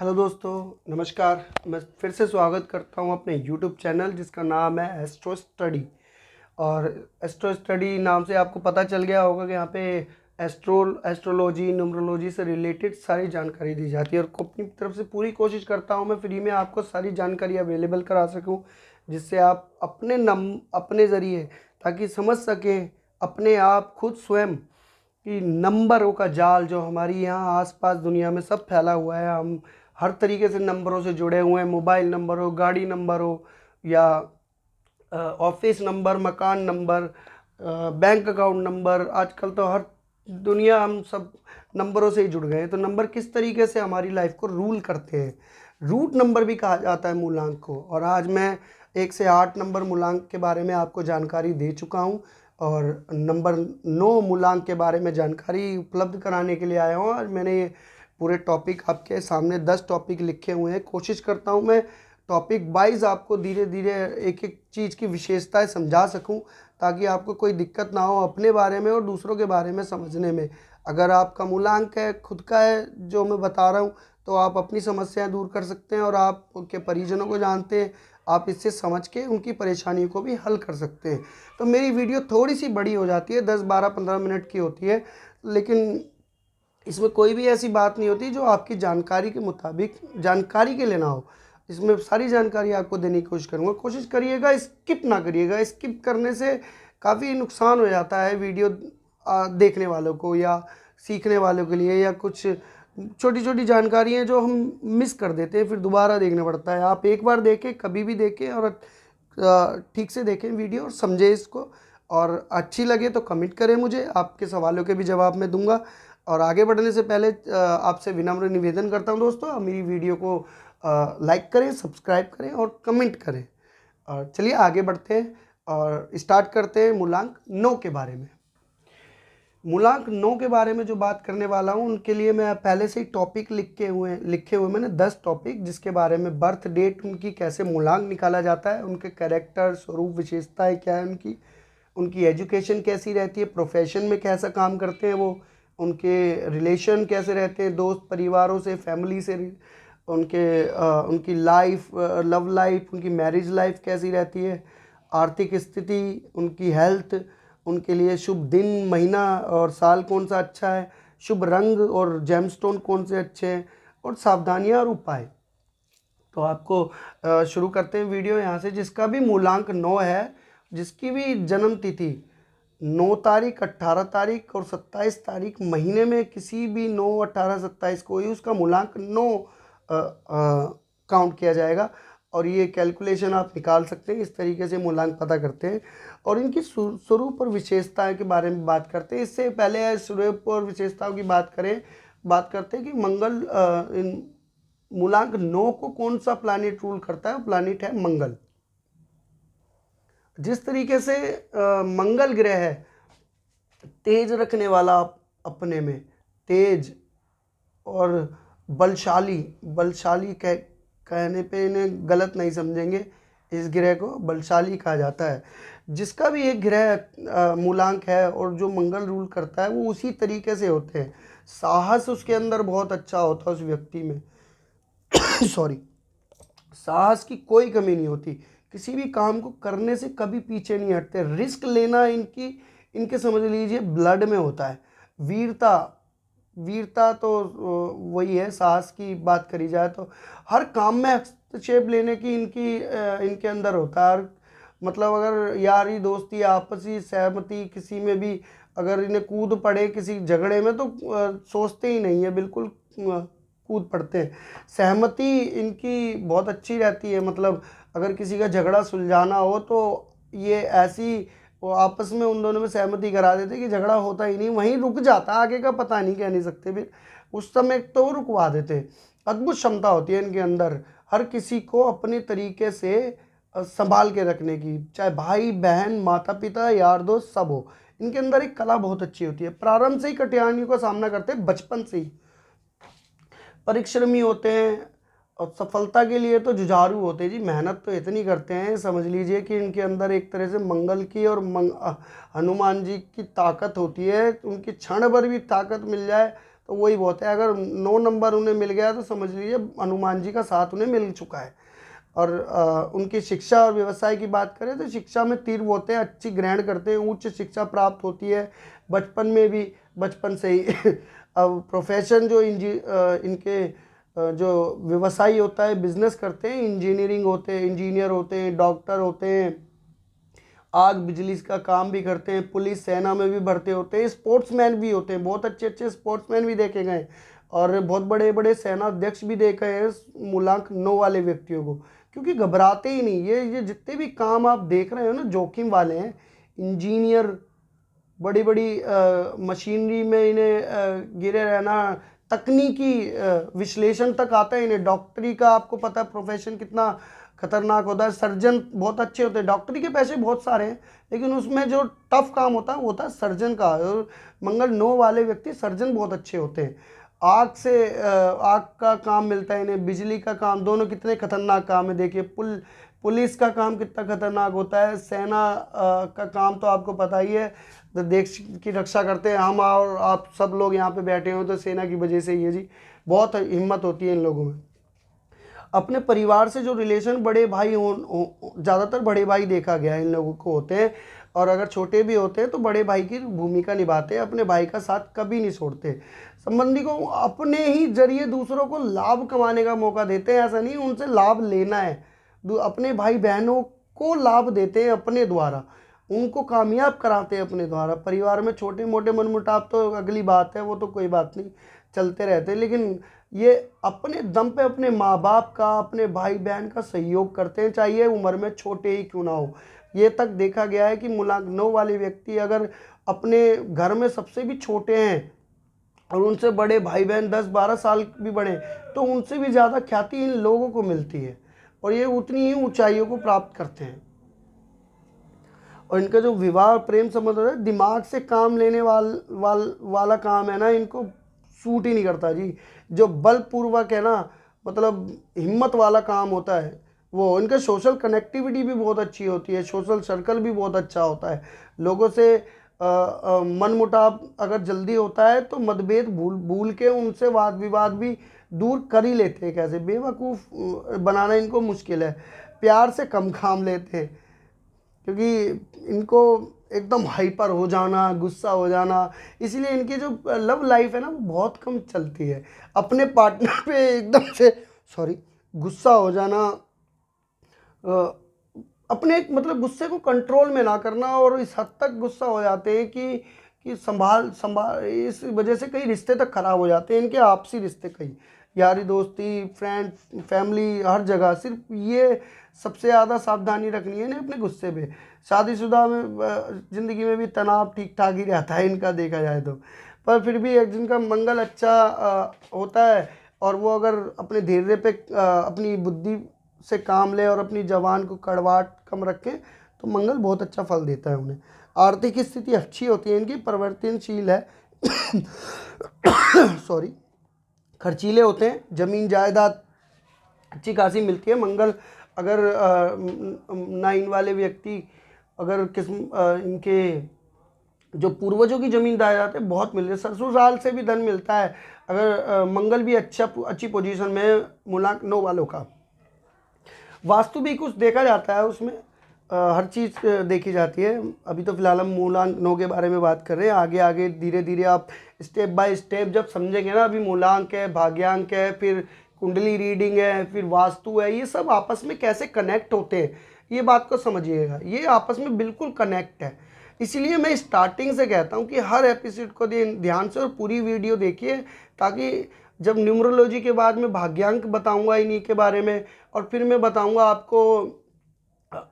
Hello दोस्तों, नमस्कार। मैं फिर से स्वागत करता हूं अपने यूट्यूब चैनल जिसका नाम है एस्ट्रो स्टडी। और एस्ट्रो स्टडी नाम से आपको पता चल गया होगा कि यहाँ पे एस्ट्रोलॉजी न्यूमरोलॉजी से रिलेटेड सारी जानकारी दी जाती है। और अपनी तरफ से पूरी कोशिश करता हूँ मैं फ्री में आपको सारी जानकारी अवेलेबल करा सकूँ, जिससे आप अपने ज़रिए ताकि समझ सकें अपने आप खुद स्वयं कि नंबरों का जाल जो हमारी यहाँ आसपास दुनिया में सब फैला हुआ है। हम हर तरीके से नंबरों से जुड़े हुए हैं, मोबाइल नंबर हो, गाड़ी नंबर हो, या ऑफिस नंबर, मकान नंबर, बैंक अकाउंट नंबर। आजकल तो हर दुनिया हम सब नंबरों से ही जुड़ गए हैं। तो नंबर किस तरीके से हमारी लाइफ को रूल करते हैं, रूट नंबर भी कहा जाता है मूलांक को। और आज मैं 1 से 8 नंबर मूलांक के बारे में आपको जानकारी दे चुका हूँ, और नंबर 9 मूलांक के बारे में जानकारी उपलब्ध कराने के लिए आया हूँ। और मैंने ये पूरे टॉपिक आपके सामने 10 टॉपिक लिखे हुए हैं। कोशिश करता हूँ मैं टॉपिक वाइज आपको धीरे धीरे एक एक चीज़ की विशेषताएं समझा सकूं, ताकि आपको कोई दिक्कत ना हो अपने बारे में और दूसरों के बारे में समझने में। अगर आपका मूलांक है, खुद का है जो मैं बता रहा हूं, तो आप अपनी समस्याएं दूर कर सकते हैं। और आपके परिजनों को जानते हैं, आप इससे समझ के उनकी परेशानियों को भी हल कर सकते हैं। तो मेरी वीडियो थोड़ी सी बड़ी हो जाती है, 10, 12, 15 मिनट की होती है, लेकिन इसमें कोई भी ऐसी बात नहीं होती जो आपकी जानकारी के मुताबिक जानकारी के लिए ना हो। इसमें सारी जानकारी आपको देने की कोशिश करूँगा। कोशिश करिएगा, स्किप ना करिएगा। स्किप करने से काफ़ी नुकसान हो जाता है वीडियो देखने वालों को या सीखने वालों के लिए, या कुछ छोटी छोटी जानकारियाँ जो हम मिस कर देते हैं, फिर दोबारा देखना पड़ता है। आप एक बार देखें, कभी भी देखें, और ठीक से देखें वीडियो और समझें इसको। और अच्छी लगे तो कमेंट करें मुझे, आपके सवालों के भी जवाब मैं दूंगा। और आगे बढ़ने से पहले आपसे विनम्र निवेदन करता हूं दोस्तों, आप मेरी वीडियो को लाइक करें, सब्सक्राइब करें और कमेंट करें। और चलिए आगे बढ़ते हैं और स्टार्ट करते हैं मूलांक 9 के बारे में। मूलांक 9 के बारे में जो बात करने वाला हूँ, उनके लिए मैं पहले से ही टॉपिक लिखे हुए मैंने 10 टॉपिक, जिसके बारे में बर्थ डेट उनकी, कैसे मूलांक निकाला जाता है, उनके कैरेक्टर, स्वरूप, विशेषताएं क्या है उनकी, उनकी एजुकेशन कैसी रहती है, प्रोफेशन में कैसा काम करते हैं वो, उनके रिलेशन कैसे रहते हैं दोस्त परिवारों से, फैमिली से, उनकी लाइफ, लव लाइफ, उनकी मैरिज लाइफ कैसी रहती है, आर्थिक स्थिति, उनकी हेल्थ, उनके लिए शुभ दिन, महीना और साल कौन सा अच्छा है, शुभ रंग और जेमस्टोन कौन से अच्छे हैं, और सावधानियां और उपाय। तो आपको शुरू करते हैं वीडियो यहाँ से। जिसका भी मूलांक 9 है, जिसकी भी जन्म तिथि 9 तारीख, 18 तारीख और 27 तारीख महीने में किसी भी 9, 18, 27 को ही उसका मूलांक 9 काउंट किया जाएगा। और ये कैलकुलेशन आप निकाल सकते हैं, इस तरीके से मूलांक पता करते हैं। और इनकी स्वरूप और विशेषताएं के बारे में बात करते हैं। इससे पहले स्वरूप और विशेषताओं की बात करते हैं कि मंगल, इन मूलांक 9 को कौन सा प्लैनेट रूल करता है। प्लैनेट है मंगल। जिस तरीके से मंगल ग्रह है तेज रखने वाला, अपने में तेज और बलशाली, कहने पे इन्हें गलत नहीं समझेंगे, इस ग्रह को बलशाली कहा जाता है। जिसका भी एक ग्रह मूलांक है और जो मंगल रूल करता है, वो उसी तरीके से होते हैं। साहस उसके अंदर बहुत अच्छा होता है उस व्यक्ति में सॉरी, साहस की कोई कमी नहीं होती, किसी भी काम को करने से कभी पीछे नहीं हटते। रिस्क लेना इनके समझ लीजिए ब्लड में होता है। वीरता, तो वही है, साहस की बात करी जाए तो हर काम में हस्तक्षेप लेने की इनके अंदर होता है। मतलब अगर यारी दोस्ती, आपसी सहमति, किसी में भी अगर इन्हें कूद पड़े किसी झगड़े में, तो सोचते ही नहीं है, बिल्कुल कूद पड़ते हैं। सहमति इनकी बहुत अच्छी रहती है। मतलब अगर किसी का झगड़ा सुलझाना हो तो ये ऐसी, वो आपस में उन दोनों में सहमति करा देते कि झगड़ा होता ही नहीं, वहीं रुक जाता, आगे का पता नहीं, कह नहीं सकते फिर उस समय तो वो रुकवा देते। अद्भुत क्षमता होती है इनके अंदर हर किसी को अपने तरीके से संभाल के रखने की, चाहे भाई बहन, माता पिता, यार दोस्त सब हो। इनके अंदर एक कला बहुत अच्छी होती है। प्रारंभ से ही कठिनाइयों का सामना करते हैं, बचपन से ही परिश्रमी होते हैं, और सफलता के लिए तो जुझारू होते हैं जी। मेहनत तो इतनी करते हैं, समझ लीजिए कि इनके अंदर एक तरह से मंगल की और हनुमान जी की ताकत होती है। उनकी क्षण भर भी ताकत मिल जाए तो वही बहुत है। अगर 9 नंबर उन्हें मिल गया तो समझ लीजिए हनुमान जी का साथ उन्हें मिल चुका है। और उनकी शिक्षा और व्यवसाय की बात करें तो शिक्षा में तीव्र होते हैं, अच्छी ग्रहण करते हैं, उच्च शिक्षा प्राप्त होती है बचपन में भी, बचपन से ही। अब प्रोफेशन जो इनके जो व्यवसाय होता है, बिजनेस करते हैं, इंजीनियरिंग होते हैं, इंजीनियर होते हैं, डॉक्टर होते हैं, आग बिजली का काम भी करते हैं, पुलिस सेना में भी भर्ती होते हैं, स्पोर्ट्समैन भी होते हैं, बहुत अच्छे अच्छे स्पोर्ट्समैन भी देखे गए और बहुत बड़े बड़े सेना अध्यक्ष भी देखे हैं मूलांक 9 वाले व्यक्तियों को, क्योंकि घबराते ही नहीं। ये जितने भी काम आप देख रहे हो ना जोखिम वाले हैं। इंजीनियर, बड़ी बड़ी मशीनरी में इन्हें गिरे रहना, तकनीकी विश्लेषण तक आता है इन्हें। डॉक्टरी का आपको पता है प्रोफेशन कितना खतरनाक होता है। सर्जन बहुत अच्छे होते हैं, डॉक्टरी के पैसे बहुत सारे हैं लेकिन उसमें जो टफ काम होता है वो होता है सर्जन का। और मंगल 9 वाले व्यक्ति सर्जन बहुत अच्छे होते हैं। आग का काम मिलता है इन्हें, बिजली का काम, दोनों कितने खतरनाक काम है देखिए। पुलिस का काम कितना खतरनाक होता है, सेना का काम तो आपको पता ही है, तो देश की रक्षा करते हैं हम और आप सब लोग यहाँ पे बैठे हो तो सेना की वजह से ही है जी। बहुत हिम्मत होती है इन लोगों में। अपने परिवार से जो रिलेशन बड़े भाई हो, ज़्यादातर बड़े भाई देखा गया है इन लोगों को होते हैं, और अगर छोटे भी होते हैं तो बड़े भाई की भूमिका निभाते हैं, अपने भाई का साथ कभी नहीं छोड़ते। संबंधी को अपने ही जरिए दूसरों को लाभ कमाने का मौका देते हैं, ऐसा नहीं उनसे लाभ लेना है, अपने भाई बहनों को लाभ देते हैं अपने द्वारा, उनको कामयाब कराते हैं अपने द्वारा। परिवार में छोटे मोटे मनमुटाव तो अगली बात है, वो तो कोई बात नहीं, चलते रहते हैं, लेकिन ये अपने दम पे अपने माँ बाप का, अपने भाई बहन का सहयोग करते हैं, चाहे उम्र में छोटे ही क्यों ना हो। ये तक देखा गया है कि मूलांक 9 वाले व्यक्ति अगर अपने घर में सबसे भी छोटे हैं और उनसे बड़े भाई बहन 10-12 साल भी बड़े, तो उनसे भी ज़्यादा ख्याति इन लोगों को मिलती है और ये उतनी ही ऊंचाइयों को प्राप्त करते हैं। और इनका जो विवाह प्रेम संबंध होता है, दिमाग से काम लेने वाला काम है ना, इनको सूट ही नहीं करता जी। जो बलपूर्वक है ना, मतलब हिम्मत वाला काम होता है वो। इनका सोशल कनेक्टिविटी भी बहुत अच्छी होती है, सोशल सर्कल भी बहुत अच्छा होता है। लोगों से मन मुटाव अगर जल्दी होता है तो मतभेद भूल के उनसे वाद विवाद भी दूर कर ही लेते हैं। कैसे बेवकूफ़ बनाना इनको मुश्किल है। प्यार से कम काम लेते हैं क्योंकि इनको एकदम हाइपर हो जाना, गुस्सा हो जाना, इसलिए इनकी जो लव लाइफ है ना वो बहुत कम चलती है। अपने पार्टनर पे एकदम से गुस्सा हो जाना, अपने मतलब गुस्से को कंट्रोल में ना करना, और इस हद तक गुस्सा हो जाते हैं कि संभाल इस वजह से कई रिश्ते तक खराब हो जाते हैं इनके, आपसी रिश्ते, कई यारी दोस्ती, फ्रेंड, फैमिली, हर जगह। सिर्फ ये सबसे ज़्यादा सावधानी रखनी है ना अपने गुस्से पे। शादीशुदा में ज़िंदगी में भी तनाव ठीक ठाक ही रहता है इनका देखा जाए तो, पर फिर भी एक जिनका मंगल अच्छा होता है और वो अगर अपने धैर्य पे अपनी बुद्धि से काम ले और अपनी जवान को कड़वाहट कम रखें तो मंगल बहुत अच्छा फल देता है उन्हें। आर्थिक स्थिति अच्छी होती है इनकी, परिवर्तनशील है खर्चीले होते हैं, जमीन जायदाद अच्छी खासी मिलती है। मंगल अगर 9 वाले व्यक्ति अगर इनके जो पूर्वजों की जमीन जायदाद है बहुत मिल रही है, ससुराल से भी धन मिलता है अगर मंगल भी अच्छी पोजीशन में मूलांक 9 वालों का। वास्तु भी कुछ देखा जाता है उसमें, हर चीज़ देखी जाती है। अभी तो फिलहाल हम मूलांक 9 के बारे में बात कर रहे हैं, आगे आगे धीरे धीरे आप स्टेप बाय स्टेप जब समझेंगे ना, अभी मूलांक है, भाग्यांक है, फिर कुंडली रीडिंग है, फिर वास्तु है, ये सब आपस में कैसे कनेक्ट होते हैं ये बात को समझिएगा। ये आपस में बिल्कुल कनेक्ट है, इसीलिए मैं स्टार्टिंग से कहता हूँ कि हर एपिसोड को ध्यान से और पूरी वीडियो देखिए, ताकि जब न्यूमरोलॉजी के बाद मैं भाग्यांक बताऊंगा इन्हीं के बारे में, और फिर मैं बताऊंगा आपको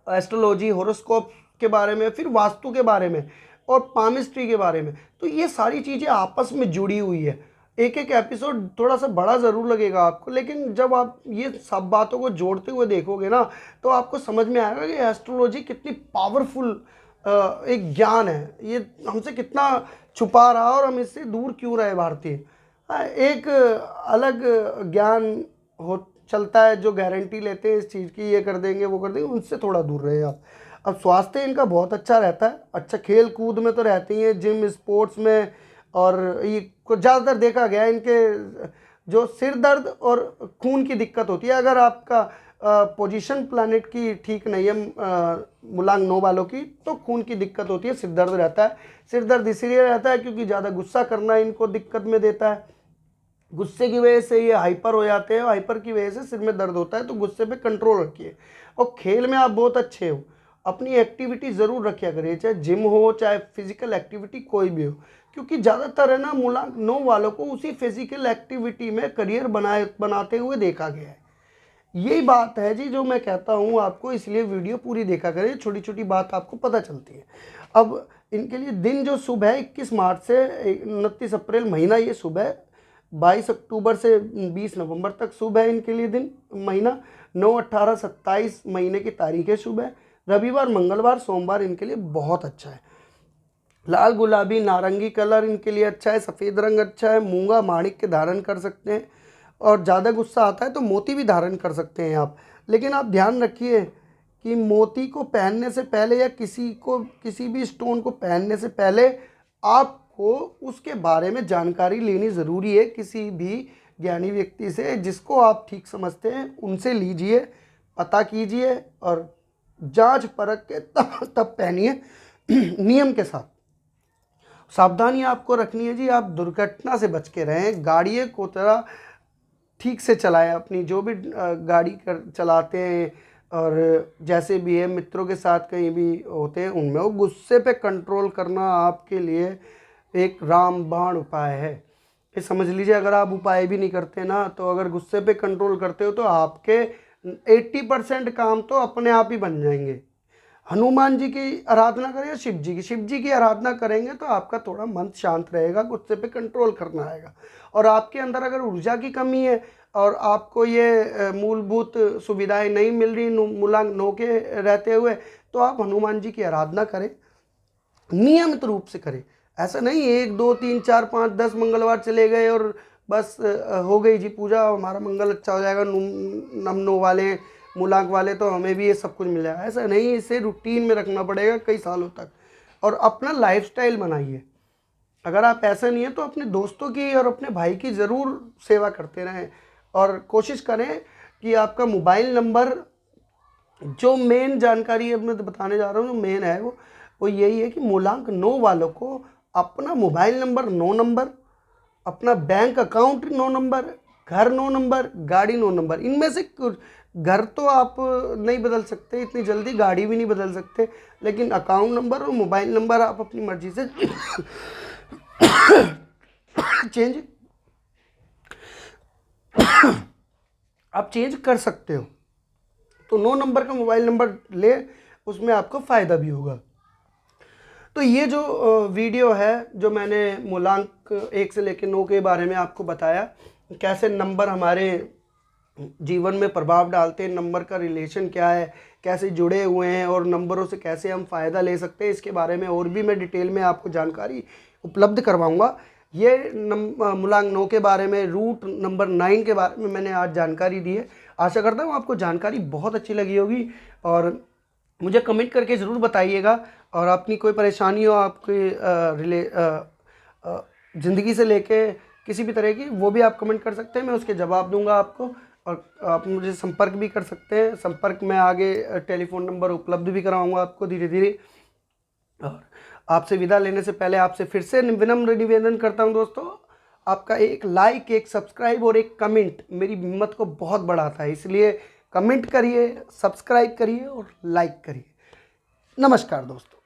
एस्ट्रोलॉजी, होरोस्कोप के बारे में, फिर वास्तु के बारे में और पामिस्ट्री के बारे में। तो ये सारी चीज़ें आपस में जुड़ी हुई है। एक एक एपिसोड थोड़ा सा बड़ा ज़रूर लगेगा आपको, लेकिन जब आप ये सब बातों को जोड़ते हुए देखोगे ना तो आपको समझ में आएगा कि एस्ट्रोलॉजी कितनी पावरफुल एक ज्ञान है, ये हमसे कितना छुपा रहा और हम इससे दूर क्यों रहे भारतीय। एक अलग ज्ञान हो चलता है जो गारंटी लेते हैं इस चीज़ की, ये कर देंगे वो कर देंगे, उनसे थोड़ा दूर रहे आप। अब स्वास्थ्य इनका बहुत अच्छा रहता है, अच्छा खेल कूद में तो रहते ही हैं, जिम स्पोर्ट्स में और ये को ज़्यादातर देखा गया है इनके जो सिर दर्द और खून की दिक्कत होती है। अगर आपका पोजीशन प्लानिट की ठीक नहीं है मूलांक 9 वालों की, तो खून की दिक्कत होती है, सिर दर्द रहता है। सिर दर्द इसीलिए रहता है क्योंकि ज़्यादा गुस्सा करना इनको दिक्कत में देता है। गुस्से की वजह से ये हाइपर हो जाते हैं, हाइपर की वजह से सिर में दर्द होता है। तो गुस्से पे कंट्रोल रखिए। और खेल में आप बहुत अच्छे हो, अपनी एक्टिविटी ज़रूर रखिया करिए, चाहे जिम हो चाहे फिजिकल एक्टिविटी कोई भी हो, क्योंकि ज़्यादातर है ना मूलांक 9 वालों को उसी फिजिकल एक्टिविटी में करियर बनाते हुए देखा गया है। यही बात है जी जो मैं कहता हूँ आपको, इसलिए वीडियो पूरी देखा करें, छोटी छोटी बात आपको पता चलती है। अब इनके लिए दिन जो शुभ है 21 मार्च से 29 अप्रैल महीना ये शुभ है, 22 अक्टूबर से 20 नवंबर तक शुभ है इनके लिए दिन महीना, 9, 18, 27 महीने की तारीखें शुभ है। रविवार, मंगलवार, सोमवार इनके लिए बहुत अच्छा है। लाल, गुलाबी, नारंगी कलर इनके लिए अच्छा है। सफ़ेद रंग अच्छा है। मूंगा, माणिक्य धारण कर सकते हैं। और ज़्यादा गुस्सा आता है तो मोती भी धारण कर सकते हैं आप। लेकिन आप ध्यान रखिए कि मोती को पहनने से पहले या किसी भी स्टोन को पहनने से पहले आपको उसके बारे में जानकारी लेनी ज़रूरी है, किसी भी ज्ञानी व्यक्ति से जिसको आप ठीक समझते हैं उनसे लीजिए, पता कीजिए और जांच परख के तब पहनिए नियम के साथ। सावधानी आपको रखनी है जी, आप दुर्घटना से बच के रहें, गाड़ियों को तरह ठीक से चलाएं, अपनी जो भी गाड़ी चलाते हैं और जैसे भी है मित्रों के साथ कहीं भी होते हैं उनमें वो गुस्से पे कंट्रोल करना आपके लिए एक रामबाण उपाय है। ये समझ लीजिए, अगर आप उपाय भी नहीं करते ना, तो अगर गुस्से पे कंट्रोल करते हो तो आपके 80% काम तो अपने आप ही बन जाएंगे। हनुमान जी की आराधना करें या शिव जी की आराधना करेंगे तो आपका थोड़ा मन शांत रहेगा, गुस्से पे कंट्रोल करना आएगा। और आपके अंदर अगर ऊर्जा की कमी है और आपको ये मूलभूत सुविधाएं नहीं मिल रही मूलांक 9 के रहते हुए, तो आप हनुमान जी की आराधना करें, नियमित रूप से करें। ऐसा नहीं 1, 2, 3, 4, 5, 10 मंगलवार चले गए और बस हो गई जी पूजा, हमारा मंगल अच्छा हो जाएगा, हम 9 वाले मूलांक वाले तो हमें भी ये सब कुछ मिल जाएगा। ऐसा नहीं, इसे रूटीन में रखना पड़ेगा कई सालों तक। और अपना लाइफस्टाइल बनाइए। अगर आप ऐसा नहीं है तो अपने दोस्तों की और अपने भाई की ज़रूर सेवा करते रहें और कोशिश करें कि आपका मोबाइल नंबर, जो मेन जानकारी अब मैं बताने जा रहा हूँ, जो मेन है वो यही है कि मूलांक 9 वालों को अपना मोबाइल नंबर 9 नंबर, अपना बैंक अकाउंट 9 नंबर, घर 9 नंबर, गाड़ी 9 नंबर, इनमें से कुछ। घर तो आप नहीं बदल सकते इतनी जल्दी, गाड़ी भी नहीं बदल सकते, लेकिन अकाउंट नंबर और मोबाइल नंबर आप अपनी मर्जी से चेंज कर सकते हो। तो 9 नंबर का मोबाइल नंबर ले, उसमें आपको फ़ायदा भी होगा। तो ये जो वीडियो है जो मैंने मूलांक 1 से लेकर 9 के बारे में आपको बताया, कैसे नंबर हमारे जीवन में प्रभाव डालते हैं, नंबर का रिलेशन क्या है, कैसे जुड़े हुए हैं और नंबरों से कैसे हम फ़ायदा ले सकते हैं, इसके बारे में और भी मैं डिटेल में आपको जानकारी उपलब्ध करवाऊंगा। ये मूलांक 9 के बारे में, रूट नंबर 9 के बारे में मैंने आज जानकारी दी है। आशा करता हूँ आपको जानकारी बहुत अच्छी लगी होगी और मुझे कमेंट करके ज़रूर बताइएगा। और अपनी कोई परेशानी हो आपके ज़िंदगी से लेके किसी भी तरह की, वो भी आप कमेंट कर सकते हैं, मैं उसके जवाब दूंगा आपको। और आप मुझे संपर्क भी कर सकते हैं, संपर्क में आगे टेलीफोन नंबर उपलब्ध भी कराऊंगा आपको धीरे धीरे। और आपसे विदा लेने से पहले आपसे फिर से विनम्र निवेदन करता हूं दोस्तों, आपका एक लाइक, एक सब्सक्राइब और एक कमेंट मेरी हिम्मत को बहुत बढ़ाता है, इसलिए कमेंट करिए, सब्सक्राइब करिए और लाइक करिए। नमस्कार दोस्तों।